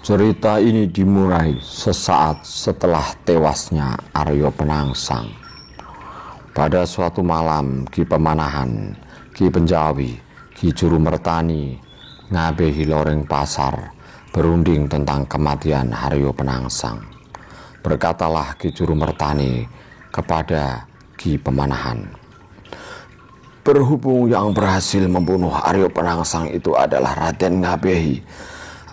Cerita ini dimulai sesaat setelah tewasnya Aryo Penangsang. Pada suatu malam, Ki Pemanahan, Ki Penjawi, Ki Juru Mertani, ngabehi loreng pasar, berunding tentang kematian Aryo Penangsang. Berkatalah Ki Juru Mertani kepada Ki Pemanahan, "Berhubung yang berhasil membunuh Aryo Penangsang itu adalah Raden Ngabehi,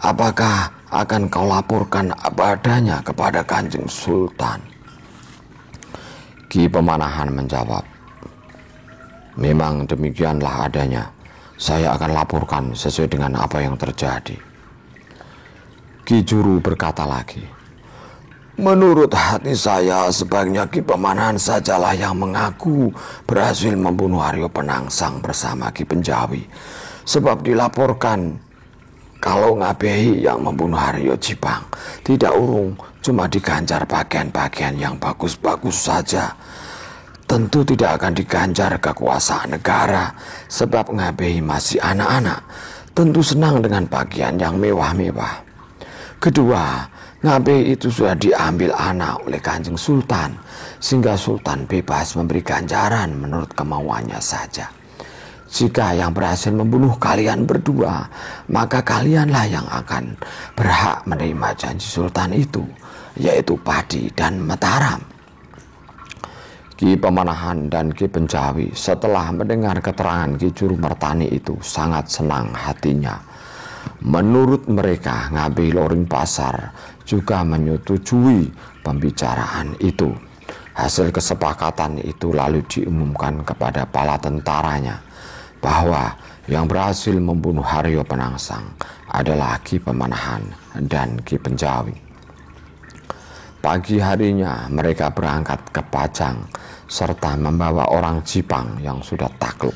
apakah akan kau laporkan apa adanya kepada Kanjeng Sultan?" Ki Pemanahan menjawab, "Memang demikianlah adanya. Saya akan laporkan sesuai dengan apa yang terjadi." Ki Juru berkata lagi, "Menurut hati saya, sebaiknya Ki Pemanahan sajalah yang mengaku berhasil membunuh Aryo Penangsang bersama Ki Penjawi. Sebab dilaporkan kalau Ngabehi yang membunuh Aryo Jipang, tidak urung cuma diganjar bagian-bagian yang bagus-bagus saja. Tentu tidak akan diganjar kekuasaan negara, sebab Ngabehi masih anak-anak, tentu senang dengan bagian yang mewah-mewah. Kedua, Ngabehi itu sudah diambil anak oleh Kanjeng Sultan, sehingga Sultan bebas memberi ganjaran menurut kemauannya saja. Jika yang berhasil membunuh kalian berdua, maka kalianlah yang akan berhak menerima janji Sultan itu, yaitu Padi dan Mataram." Ki Pemanahan dan Ki Penjawi setelah mendengar keterangan Ki Juru Mertani itu sangat senang hatinya. Menurut mereka, Ngabehi Loring Pasar juga menyetujui pembicaraan itu. Hasil kesepakatan itu lalu diumumkan kepada para tentaranya bahwa yang berhasil membunuh Aryo Penangsang adalah Ki Pemanahan dan Ki Penjawi. Pagi harinya mereka berangkat ke Pajang serta membawa orang Jipang yang sudah takluk.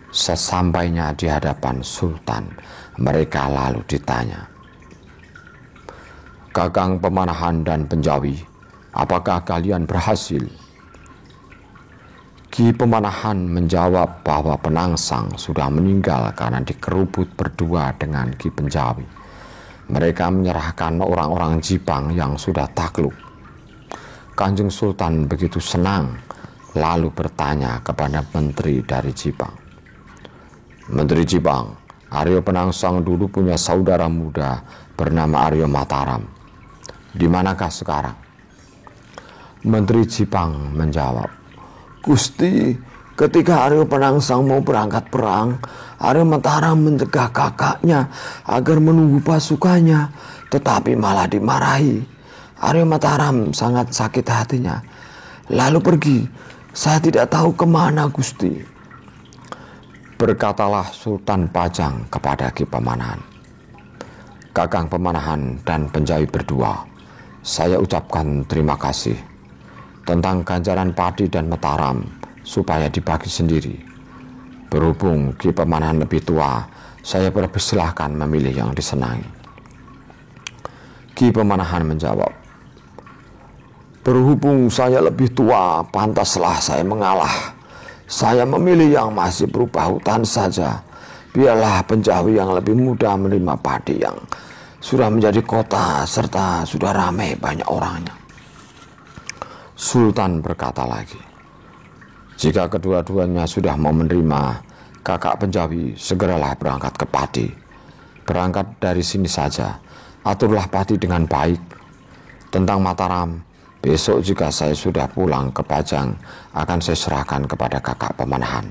Sesampainya di hadapan Sultan, mereka lalu ditanya, "Kakang Pemanahan dan Penjawi, apakah kalian berhasil?" Ki Pemanahan menjawab bahwa Penangsang sudah meninggal karena dikerubut berdua dengan Ki Penjawi. Mereka menyerahkan orang-orang Jipang yang sudah takluk. Kanjeng Sultan begitu senang, lalu bertanya kepada menteri dari Jipang, "Menteri Jipang, Aryo Penangsang dulu punya saudara muda bernama Aryo Mataram. Di manakah sekarang?" Menteri Jipang menjawab, "Gusti, ketika Aryo Penangsang mau berangkat perang, Aryo Mataram mencegah kakaknya agar menunggu pasukannya, tetapi malah dimarahi. Aryo Mataram sangat sakit hatinya, lalu pergi. Saya tidak tahu kemana, Gusti." Berkatalah Sultan Pajang kepada Ki Pemanahan, "Kakang Pemanahan dan Penjawi berdua, saya ucapkan terima kasih. Tentang ganjaran Padi dan Mataram supaya dibagi sendiri. Berhubung Ki Pemanahan lebih tua, saya persilahkan memilih yang disenangi." Ki Pemanahan menjawab, "Berhubung saya lebih tua, pantaslah saya mengalah. Saya memilih yang masih berupa hutan saja. Biarlah Penjawi yang lebih muda menerima Padi yang sudah menjadi kota serta sudah ramai banyak orangnya." Sultan berkata lagi, "Jika kedua-duanya sudah mau menerima, kakak Penjawi segeralah berangkat ke Padi. Berangkat dari sini saja, aturlah Padi dengan baik. Tentang Mataram, besok jika saya sudah pulang ke Pajang, akan saya serahkan kepada kakak Pemanahan.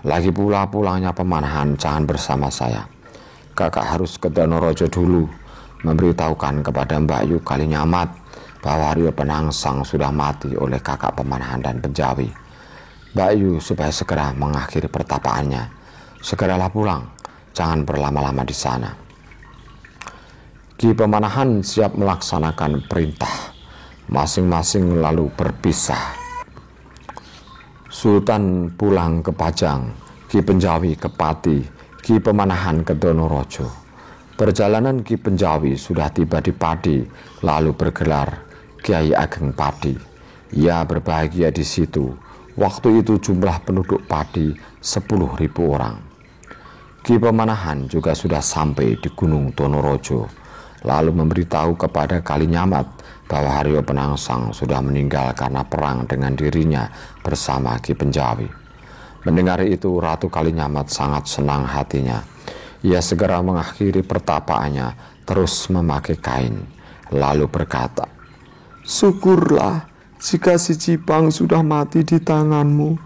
Lagi pula pulangnya Pemanahan jangan bersama saya. Kakak harus ke Donorojo dulu, memberitahukan kepada Mbak Yu Kalinyamat bahwa Aryo Penangsang sudah mati oleh kakak Pemanahan dan Penjawi. Mbak Yu supaya segera mengakhiri pertapaannya. Segeralah pulang, jangan berlama-lama di sana." Ki Pemanahan siap melaksanakan perintah. Masing-masing lalu berpisah. Sultan pulang ke Pajang, Ki Penjawi ke Pati, Ki Pemanahan ke Donorojo. Perjalanan Ki Penjawi sudah tiba di Padi, lalu bergelar Kiai Ageng Padi. Ia berbahagia di situ. Waktu itu jumlah penduduk Padi 10.000 orang. Ki Pemanahan juga sudah sampai di Gunung Donorojo, lalu memberitahu kepada Kalinyamat bahwa Haryo Penangsang sudah meninggal karena perang dengan dirinya bersama Ki Penjawi. Mendengar itu, Ratu Kalinyamat sangat senang hatinya. Ia segera mengakhiri pertapaannya, terus memakai kain, lalu berkata, "Syukurlah jika si Cipang sudah mati di tanganmu.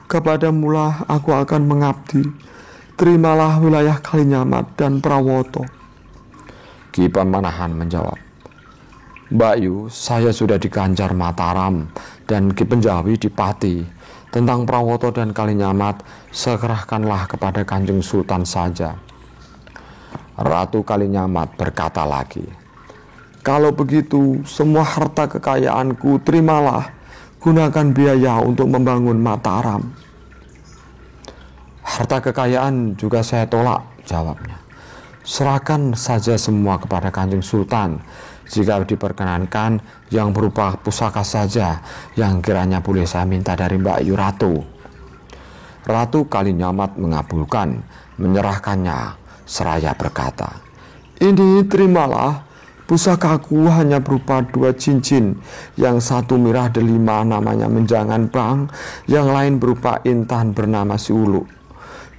Kepadamulah aku akan mengabdi. Terimalah wilayah Kalinyamat dan Prawoto." Ki Pemanahan menjawab, "Mbak Yu, saya sudah di Ganjar Mataram dan Ki Penjawi di Pati. Tentang Prawoto dan Kalinyamat, serahkanlah kepada Kanjeng Sultan saja." Ratu Kalinyamat berkata lagi, "Kalau begitu, semua harta kekayaanku terimalah, gunakan biaya untuk membangun Mataram." "Harta kekayaan juga saya tolak," jawabnya. "Serahkan saja semua kepada Kanjeng Sultan. Jika diperkenankan, yang berupa pusaka saja yang kiranya boleh saya minta dari Mbak Yu Ratu." Ratu Kalinyamat mengabulkan, menyerahkannya, seraya berkata, "Ini terimalah. Pusakaku hanya berupa 2 cincin, yang satu mirah delima namanya Menjangan Bang, yang lain berupa intan bernama Si Uluk.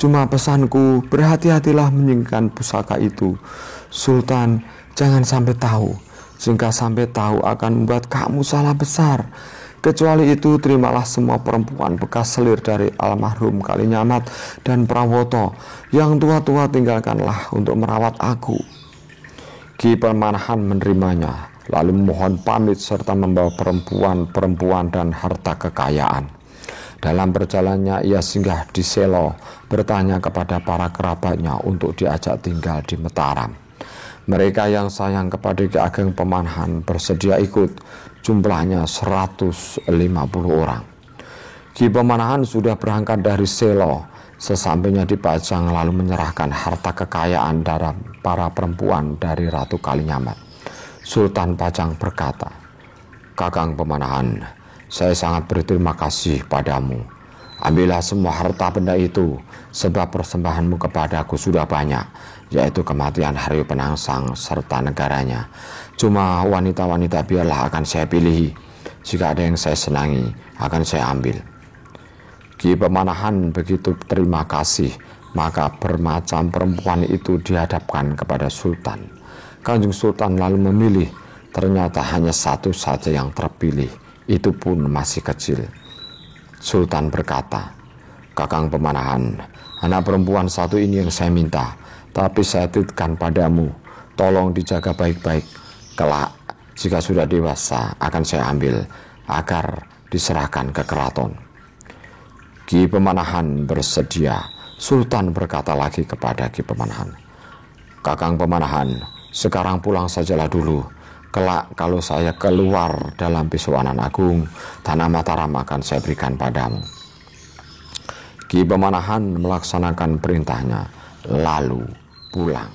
Cuma pesanku, berhati-hatilah menyingkirkan pusaka itu. Sultan jangan sampai tahu. Jika sampai tahu akan membuat kamu salah besar. Kecuali itu, terimalah semua perempuan bekas selir dari almarhum Kalinyamat dan Prawoto. Yang tua-tua tinggalkanlah untuk merawat aku." Ki Pemanahan menerimanya, lalu memohon pamit serta membawa perempuan-perempuan dan harta kekayaan. Dalam perjalanannya ia singgah di Selo, bertanya kepada para kerabatnya untuk diajak tinggal di Mataram. Mereka yang sayang kepada Ki Ageng Pemanahan bersedia ikut, jumlahnya 150 orang. Ki Pemanahan sudah berangkat dari Selo. Sesampainya di Pajang, lalu menyerahkan harta kekayaan dari para perempuan dari Ratu Kalinyamat. Sultan Pajang berkata, "Kakang Pemanahan, saya sangat berterima kasih padamu. Ambillah semua harta benda itu, sebab persembahanmu kepadaku sudah banyak, yaitu kematian Haryo Penangsang serta negaranya. Cuma wanita-wanita biarlah akan saya pilih. Jika ada yang saya senangi, akan saya ambil." Ki Pemanahan begitu terima kasih, maka bermacam perempuan itu dihadapkan kepada Sultan. Kanjeng Sultan lalu memilih, ternyata hanya satu saja yang terpilih, itu pun masih kecil. Sultan berkata, "Kakang Pemanahan, anak perempuan satu ini yang saya minta, tapi saya titipkan padamu, tolong dijaga baik-baik. Kelak jika sudah dewasa akan saya ambil, agar diserahkan ke keraton." Ki Pemanahan bersedia. Sultan berkata lagi kepada Ki Pemanahan, "Kakang Pemanahan, sekarang pulang sajalah dulu. Kelak kalau saya keluar dalam Besowanan Agung, tanah Mataram akan saya berikan padamu." Ki Pemanahan melaksanakan perintahnya, lalu pulang.